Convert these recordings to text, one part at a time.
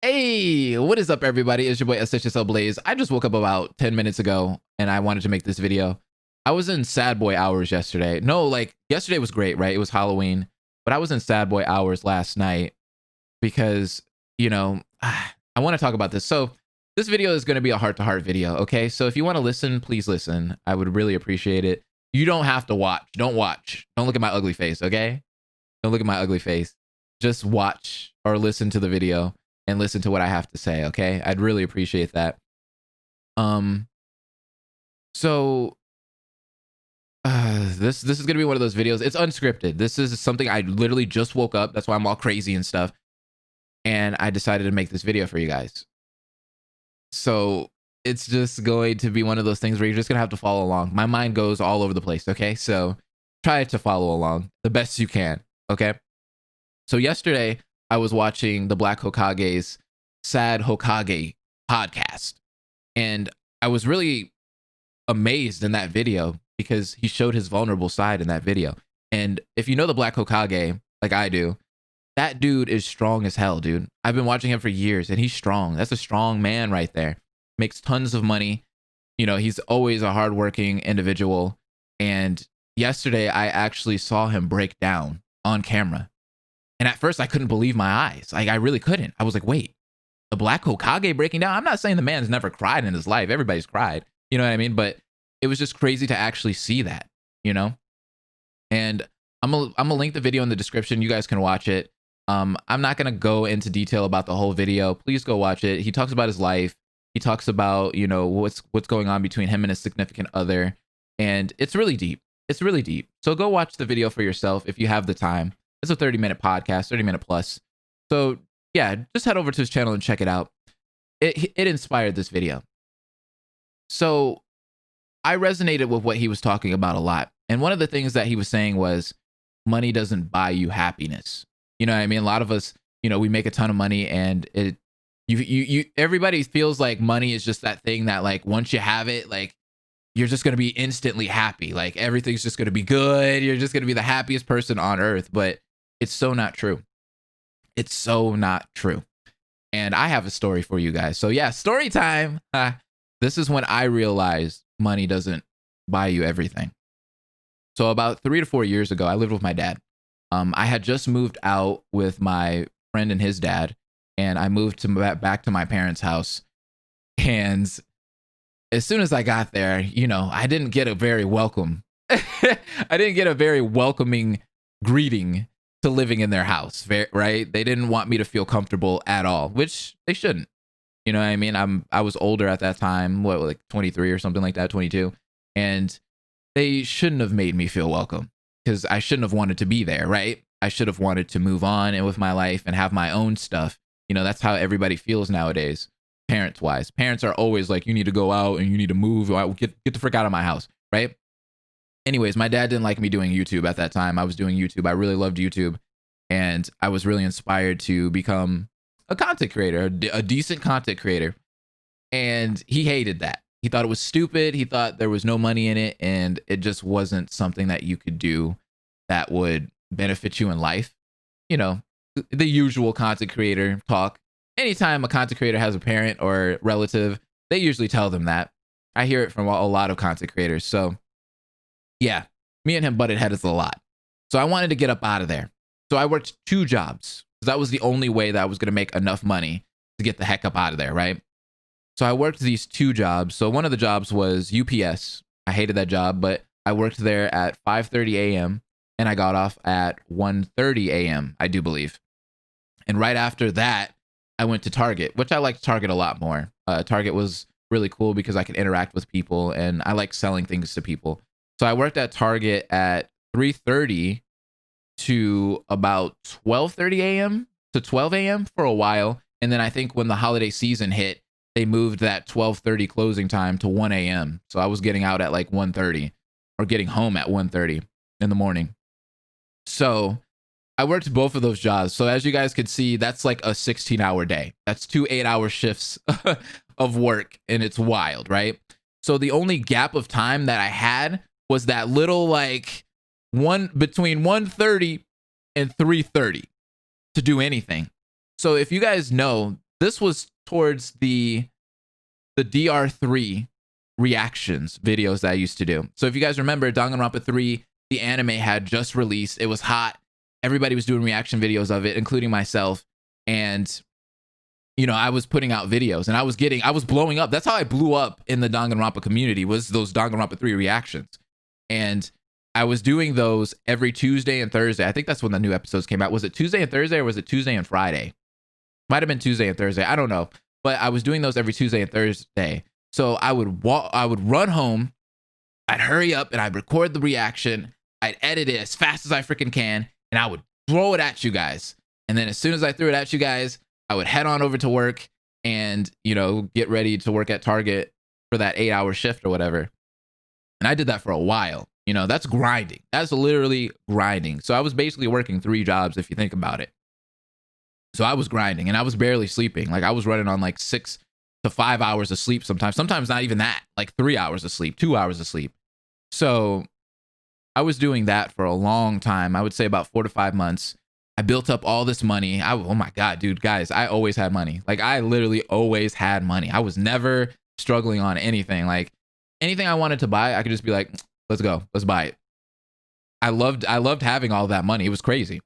Hey, what is up, everybody? It's your boy SHSL Blaze. I just woke up about 10 minutes ago and I wanted to make this video. I was in sad boy hours yesterday. No, like yesterday was great, right? It was Halloween, but I was in sad boy hours last night because, I want to talk about this. So, this video is going to be a heart to heart video, okay? So, if you want to listen, please listen. I would really appreciate it. You don't have to watch. Don't watch. Don't look at my ugly face, okay? Don't look at my ugly face. Just watch or listen to the video and listen to what I have to say, okay? I'd really appreciate that. So this is gonna be one of those videos. It's unscripted. This is something I literally just woke up. That's why I'm all crazy and stuff. And I decided to make this video for you guys. So it's just going to be one of those things where you're just gonna have to follow along. My mind goes all over the place, okay? So try to follow along the best you can, okay? So yesterday, I was watching the Black Hokage's Sad Hokage podcast. And I was really amazed in that video because he showed his vulnerable side in that video. And if you know the Black Hokage, like I do, that dude is strong as hell, dude. I've been watching him for years and he's strong. That's a strong man right there. Makes tons of money. You know, he's always a hardworking individual. And yesterday, I actually saw him break down on camera. And at first, I couldn't believe my eyes. Like, I really couldn't. I was like, wait, the Black Hokage breaking down? I'm not saying the man's never cried in his life. Everybody's cried. You know what I mean? But it was just crazy to actually see that, you know? And I'm gonna link the video in the description. You guys can watch it. I'm not going to go into detail about the whole video. Please go watch it. He talks about his life. He talks about, you know, what's going on between him and his significant other. And it's really deep. It's really deep. So go watch the video for yourself if you have the time. It's a 30-minute podcast, 30-minute plus. So yeah, just head over to his channel and check it out. It inspired this video. So I resonated with what he was talking about a lot. And one of the things that he was saying was money doesn't buy you happiness. You know what I mean? A lot of us, you know, we make a ton of money and everybody feels like money is just that thing that like once you have it, like you're just going to be instantly happy. Like everything's just going to be good. You're just going to be the happiest person on earth. But it's so not true. It's so not true. And I have a story for you guys. So yeah, story time. This is when I realized money doesn't buy you everything. So about 3 to 4 years ago, I lived with my dad. I had just moved out with my friend and his dad, and I moved back to my parents' house. And as soon as I got there, you know, I didn't get a very welcome. I didn't get a very welcoming greeting to living in their house, right? They didn't want me to feel comfortable at all, which they shouldn't. You know what I mean? I was older at that time, like 23 or something like that, 22. And they shouldn't have made me feel welcome because I shouldn't have wanted to be there, right? I should have wanted to move on and with my life and have my own stuff. You know, that's how everybody feels nowadays, parents-wise. Parents are always like, you need to go out and you need to move. Get the frick out of my house, right? Anyways, my dad didn't like me doing YouTube at that time. I was doing YouTube. I really loved YouTube. And I was really inspired to become a content creator, a decent content creator. And he hated that. He thought it was stupid. He thought there was no money in it. And it just wasn't something that you could do that would benefit you in life. You know, the usual content creator talk. Anytime a content creator has a parent or relative, they usually tell them that. I hear it from a lot of content creators. So yeah, me and him butted heads a lot. So I wanted to get up out of there. So I worked 2 jobs because that was the only way that I was going to make enough money to get the heck up out of there, right? So I worked these 2 jobs. So one of the jobs was UPS. I hated that job, but I worked there at 5:30 a.m. and I got off at 1:30 a.m., I do believe. And right after that, I went to Target, which I liked Target a lot more. Target was really cool because I could interact with people and I like selling things to people. So I worked at Target at 3:30 to about 12:30 a.m. to 12 a.m. for a while. And then I think when the holiday season hit, they moved that 12:30 closing time to 1 a.m. So I was getting out at like 1:30 or getting home at 1:30 in the morning. So I worked both of those jobs. So as you guys could see, that's like a 16-hour day. That's 2 8-hour shifts of work. And it's wild, right? So the only gap of time that I had was that little like between 1:30 and 3:30 to do anything. So if you guys know, this was towards the DR3 reactions videos that I used to do. So if you guys remember, Danganronpa 3, the anime had just released. It was hot. Everybody was doing reaction videos of it, including myself. And you know, I was putting out videos and I was blowing up. That's how I blew up in the Danganronpa community, was those Danganronpa 3 reactions. And I was doing those every Tuesday and Thursday. I think that's when the new episodes came out. Was it Tuesday and Thursday, or was it Tuesday and Friday? Might have been Tuesday and Thursday. I don't know. But I was doing those every Tuesday and Thursday. So I would run home, I'd hurry up and I'd record the reaction. I'd edit it as fast as I freaking can, and I would throw it at you guys. And then as soon as I threw it at you guys, I would head on over to work and, you know, get ready to work at Target for that 8-hour shift or whatever. And I did that for a while. You know, that's grinding. That's literally grinding. So I was basically working 3 jobs if you think about it. So I was grinding and I was barely sleeping. Like I was running on like 6 to 5 hours of sleep sometimes not even that, like 3 hours of sleep, 2 hours of sleep. So I was doing that for a long time. I would say about 4 to 5 months. I built up all this money. Oh my God, dude, guys, I always had money. Like I literally always had money. I was never struggling on anything. Like anything I wanted to buy, I could just be like, let's go, let's buy it. I loved having all that money. It was crazy.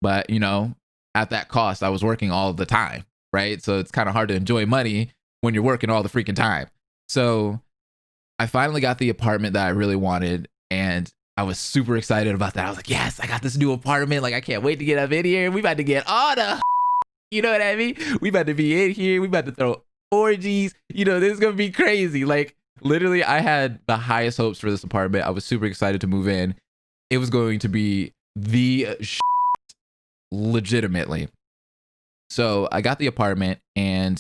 But, you know, at that cost, I was working all the time, right? So it's kind of hard to enjoy money when you're working all the freaking time. So I finally got the apartment that I really wanted, and I was super excited about that. I was like, yes, I got this new apartment. Like, I can't wait to get up in here. We about to get all the, you know what I mean? We about to be in here. We about to throw orgies. You know, this is going to be crazy. Like, literally, I had the highest hopes for this apartment. I was super excited to move in. It was going to be the legitimately. So I got the apartment, and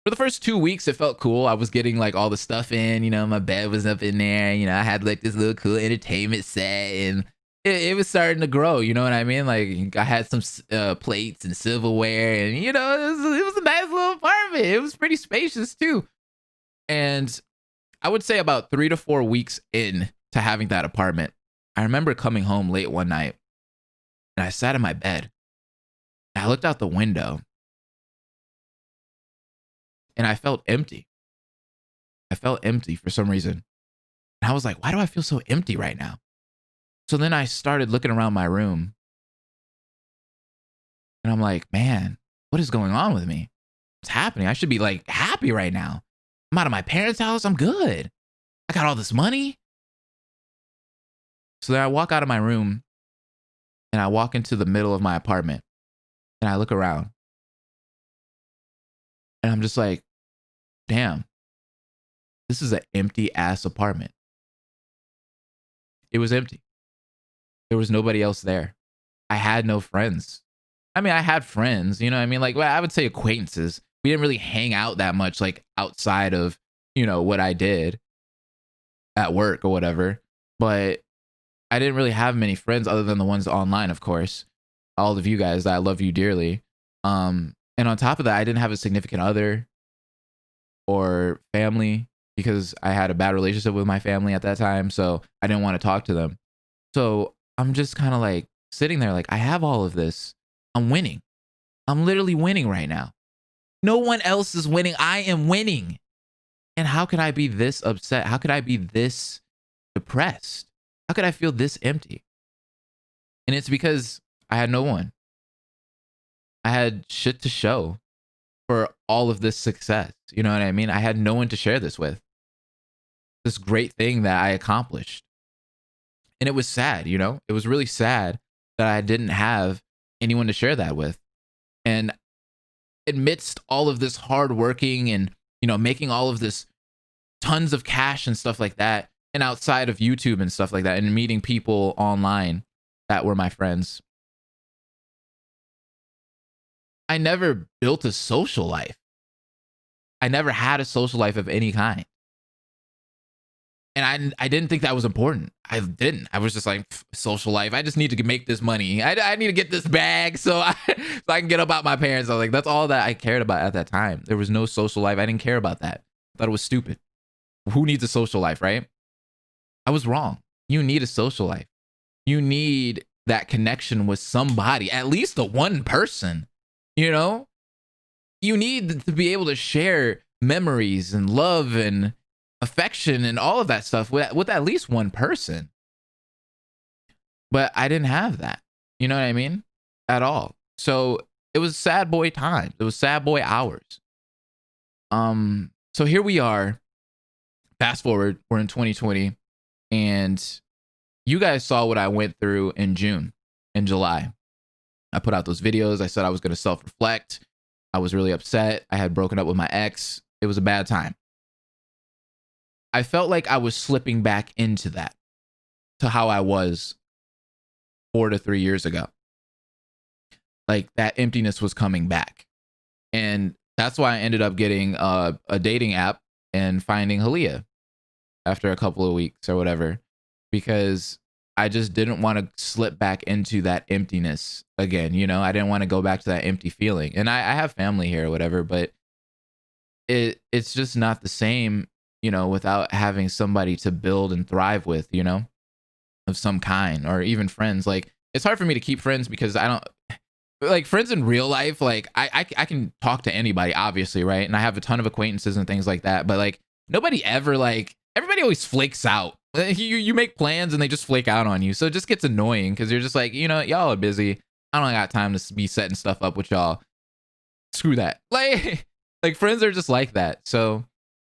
for the first 2 weeks, it felt cool. I was getting like all the stuff in, you know, my bed was up in there, you know, I had like this little cool entertainment set, and it was starting to grow, you know what I mean? Like I had some plates and silverware, and you know, it was a nice little apartment. It was pretty spacious too. And I would say about 3 to 4 weeks in to having that apartment, I remember coming home late one night, and I sat in my bed, and I looked out the window, and I felt empty. I felt empty for some reason. And I was like, why do I feel so empty right now? So then I started looking around my room, and I'm like, man, what is going on with me? What's happening? I should be like happy right now. I'm out of my parents' house. I'm good. I got all this money. So then I walk out of my room, and I walk into the middle of my apartment, and I look around, and I'm just like, damn, this is an empty ass apartment. It was empty. There was nobody else there. I had no friends. I mean, I had friends, you know what I mean? Like, well, I would say acquaintances. We didn't really hang out that much, like outside of, you know, what I did at work or whatever. But I didn't really have many friends other than the ones online, of course. All of you guys, I love you dearly. And on top of that, I didn't have a significant other or family because I had a bad relationship with my family at that time. So I didn't want to talk to them. So I'm just kind of like sitting there like, I have all of this. I'm winning. I'm literally winning right now. No one else is winning. I am winning. And how could I be this upset? How could I be this depressed? How could I feel this empty? And it's because I had no one. I had shit to show for all of this success. You know what I mean? I had no one to share this with. This great thing that I accomplished. And it was sad, you know? It was really sad that I didn't have anyone to share that with. And amidst all of this hard working and, you know, making all of this tons of cash and stuff like that, and outside of YouTube and stuff like that, and meeting people online that were my friends, I never built a social life. I never had a social life of any kind. And I didn't think that was important. I didn't. I was just like, social life. I just need to make this money. I need to get this bag so I can get up out my parents. I was like, that's all that I cared about at that time. There was no social life. I didn't care about that. I thought it was stupid. Who needs a social life, right? I was wrong. You need a social life. You need that connection with somebody, at least the one person, you know? you need to be able to share memories and love and affection and all of that stuff with at least one person. But I didn't have that. You know what I mean? At all. So it was sad boy times. It was sad boy hours. So here we are. Fast forward, we're in 2020, and you guys saw what I went through in June and July. I put out those videos. I said I was going to self-reflect. I was really upset. I had broken up with my ex. It was a bad time. I felt like I was slipping back into that, to how I was 4 to 3 years ago. Like that emptiness was coming back. And that's why I ended up getting a dating app and finding Halia after a couple of weeks or whatever, because I just didn't want to slip back into that emptiness again. You know, I didn't want to go back to that empty feeling. And I have family here or whatever, but it's just not the same, you know, without having somebody to build and thrive with, you know, of some kind, or even friends. Like, it's hard for me to keep friends because I don't like friends in real life. Like I can talk to anybody, obviously, right? And I have a ton of acquaintances and things like that, but like nobody ever, like, everybody always flakes out. You make plans and they just flake out on you. So it just gets annoying because you're just like, you know, y'all are busy. I don't got time to be setting stuff up with y'all. Screw that. Like friends are just like that. So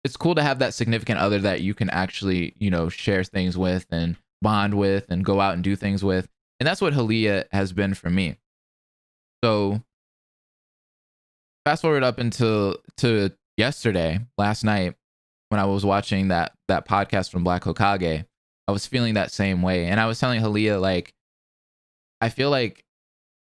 it's cool to have that significant other that you can actually, you know, share things with and bond with and go out and do things with. And that's what Halia has been for me. So fast forward up until to yesterday, last night, when I was watching that podcast from Black Hokage, I was feeling that same way. And I was telling Halia, like, I feel like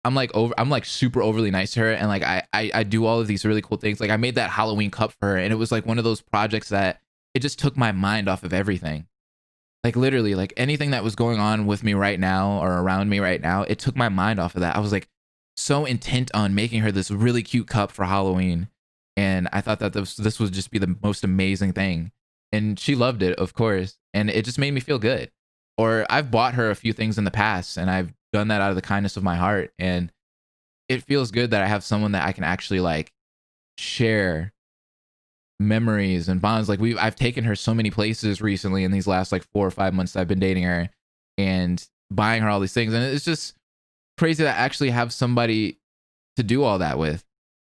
I'm like super overly nice to her, and like I do all of these really cool things. Like I made that Halloween cup for her, and it was like one of those projects that it just took my mind off of everything. Like literally, like anything that was going on with me right now or around me right now, it took my mind off of that. I was like so intent on making her this really cute cup for Halloween, and I thought that this would just be the most amazing thing. And she loved it, of course, and it just made me feel good. Or I've bought her a few things in the past, and I've done that out of the kindness of my heart, and it feels good that I have someone that I can actually like share memories and bonds. Like I've taken her so many places recently in these last like 4 or 5 months that I've been dating her, and buying her all these things, and it's just crazy that I actually have somebody to do all that with.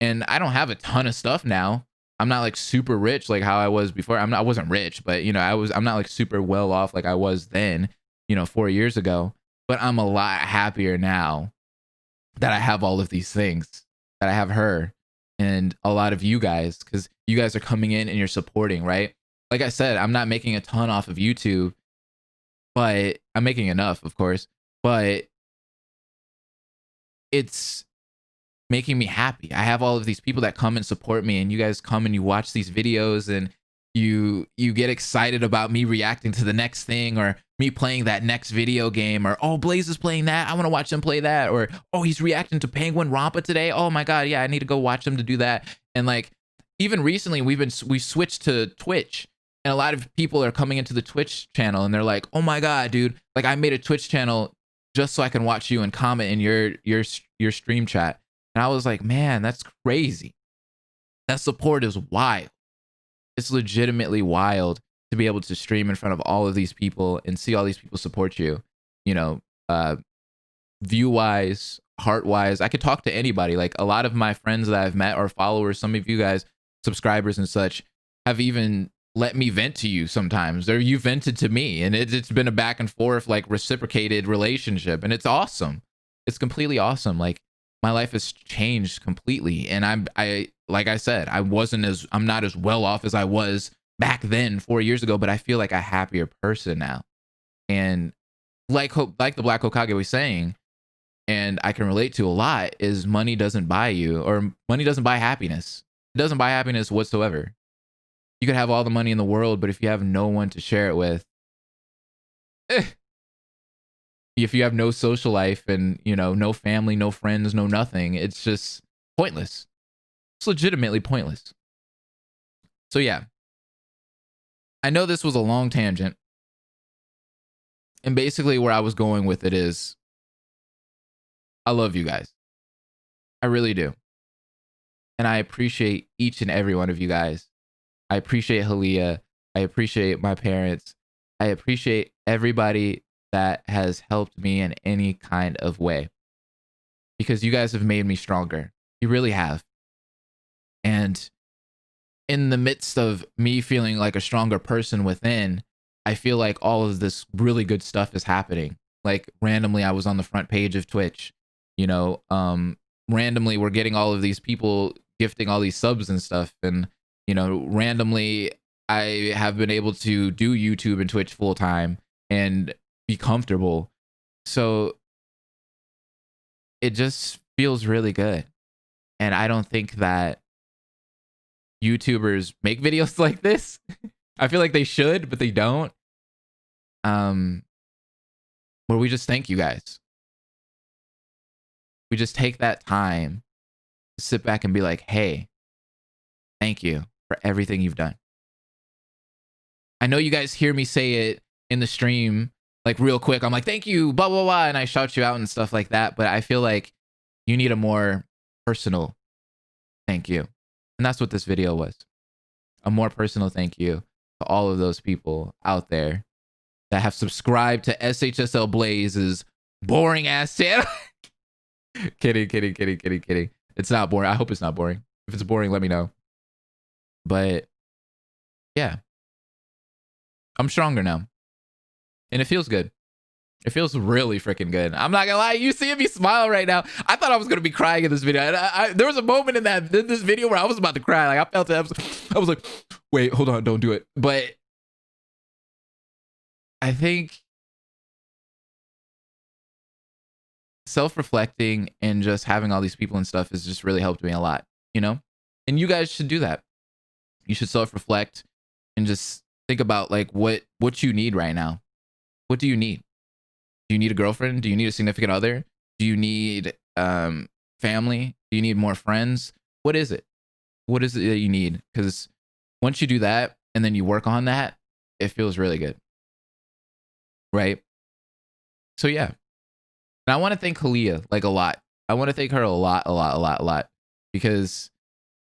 And I don't have a ton of stuff now. I'm not like super rich like how I was before. I wasn't rich, but you know, I'm not like super well off like I was then, you know, 4 years ago. But I'm a lot happier now that I have all of these things, that I have her and a lot of you guys, because you guys are coming in and you're supporting, right? Like I said, I'm not making a ton off of YouTube, but I'm making enough, of course. But it's making me happy. I have all of these people that come and support me, and you guys come and you watch these videos, and you get excited about me reacting to the next thing, or me playing that next video game, or oh, Blaze is playing that, I want to watch him play that, or oh, he's reacting to Penguin Rampa today, oh my god, yeah, I need to go watch him to do that. And like even recently we switched to Twitch, and a lot of people are coming into the Twitch channel and they're like, oh my god, dude, like I made a Twitch channel just so I can watch you and comment in your stream chat. And I was like, man, that's crazy. That support is wild. It's legitimately wild to be able to stream in front of all of these people and see all these people support you, you know, view wise, heart wise. I could talk to anybody. Like a lot of my friends that I've met or followers, some of you guys, subscribers and such, have even let me vent to you sometimes, or you vented to me, and it's been a back and forth, like reciprocated relationship. And it's awesome. It's completely awesome. Like my life has changed completely. And I like I said, I'm not as well off as I was back then 4 years ago, but I feel like a happier person now. And like the Black Hokage was saying, and I can relate to a lot, is money doesn't buy you, or money doesn't buy happiness. It doesn't buy happiness whatsoever. You could have all the money in the world, but if you have no one to share it with, if you have no social life and, you know, no family, no friends, no nothing, it's just pointless. It's legitimately pointless. So yeah, I know this was a long tangent, and basically where I was going with it is, I love you guys. I really do. And I appreciate each and every one of you guys. I appreciate Halia. I appreciate my parents. I appreciate everybody that has helped me in any kind of way, because you guys have made me stronger. You really have. And in the midst of me feeling like a stronger person within, I feel like all of this really good stuff is happening. Like randomly, I was on the front page of Twitch, you know, randomly we're getting all of these people gifting all these subs and stuff. And, you know, randomly I have been able to do YouTube and Twitch full time and be comfortable. So it just feels really good. And I don't think that YouTubers make videos like this. I feel like they should, but they don't. Where we just thank you guys. We just take that time to sit back and be like, hey, thank you for everything you've done. I know you guys hear me say it in the stream, like real quick. I'm like, thank you, blah, blah, blah. And I shout you out and stuff like that. But I feel like you need a more personal thank you. And that's what this video was. A more personal thank you to all of those people out there that have subscribed to SHSL Blaze's boring ass channel. Kidding. It's not boring. I hope it's not boring. If it's boring, let me know. But yeah, I'm stronger now. And it feels good. It feels really freaking good. I'm not gonna lie. You seeing me smile right now. I thought I was gonna be crying in this video. And there was a moment in this video where I was about to cry. Like I felt it. I was like, wait, hold on, don't do it. But I think self-reflecting and just having all these people and stuff has just really helped me a lot, you know? And you guys should do that. You should self-reflect and just think about like what you need right now. What do you need? Do you need a girlfriend? Do you need a significant other? Do you need family? Do you need more friends? What is it? What is it that you need? Because once you do that and then you work on that, it feels really good. Right? So yeah. And I want to thank Halia like a lot. I want to thank her a lot. Because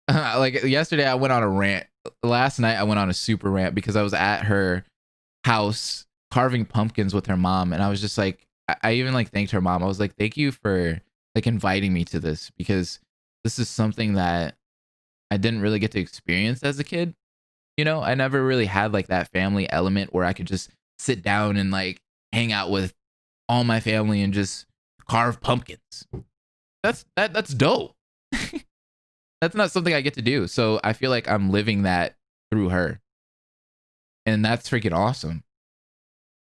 like yesterday I went on a rant. Last night I went on a super rant because I was at her house carving pumpkins with her mom. And I was just like, I even like thanked her mom. I was like, thank you for like inviting me to this, because this is something that I didn't really get to experience as a kid. You know, I never really had like that family element where I could just sit down and like hang out with all my family and just carve pumpkins. That's dope. That's not something I get to do. So I feel like I'm living that through her. And that's freaking awesome.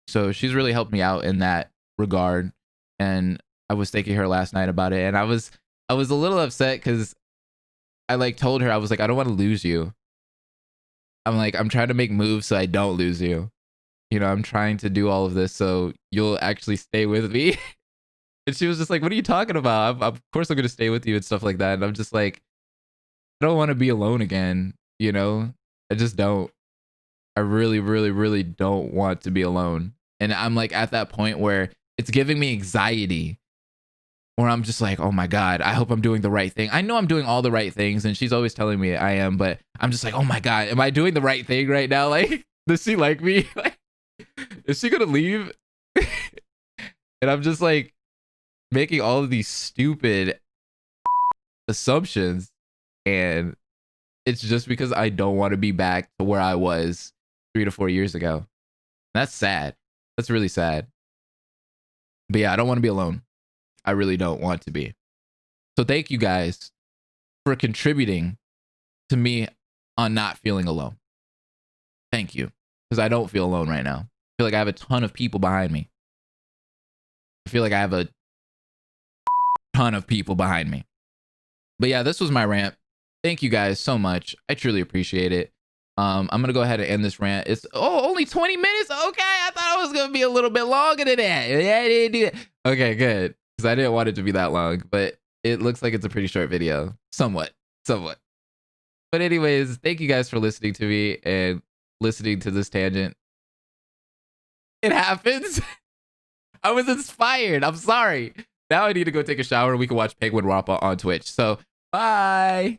So she's really helped me out in that regard. And I was thanking her last night about it. And I was a little upset because I like told her, I was like, I don't want to lose you. I'm like, I'm trying to make moves so I don't lose you. You know, I'm trying to do all of this so you'll actually stay with me. And she was just like, what are you talking about? Of course I'm going to stay with you and stuff like that. And I'm just like, I don't want to be alone again. You know, I just don't. I really don't want to be alone. And I'm like at that point where it's giving me anxiety, where I'm just like, oh my God, I hope I'm doing the right thing. I know I'm doing all the right things. And she's always telling me I am, but I'm just like, oh my God, am I doing the right thing right now? Like, does she like me? Like, is she going to leave? And I'm just like making all of these stupid assumptions. And it's just because I don't want to be back to where I was 3 to 4 years ago. That's sad. That's really sad. But yeah, I don't want to be alone. I really don't want to be. So thank you guys for contributing to me on not feeling alone. Thank you. Because I don't feel alone right now. I feel like I have a ton of people behind me. I feel like I have a ton of people behind me. But yeah, this was my rant. Thank you guys so much. I truly appreciate it. I'm going to go ahead and end this rant. It's only 20 minutes. Okay. I thought it was going to be a little bit longer than that. Yeah, I didn't do that. Okay, good. Because I didn't want it to be that long, but it looks like it's a pretty short video. Somewhat. But anyways, thank you guys for listening to me and listening to this tangent. It happens. I was inspired. I'm sorry. Now I need to go take a shower and we can watch Penguin Rappa on Twitch. So bye.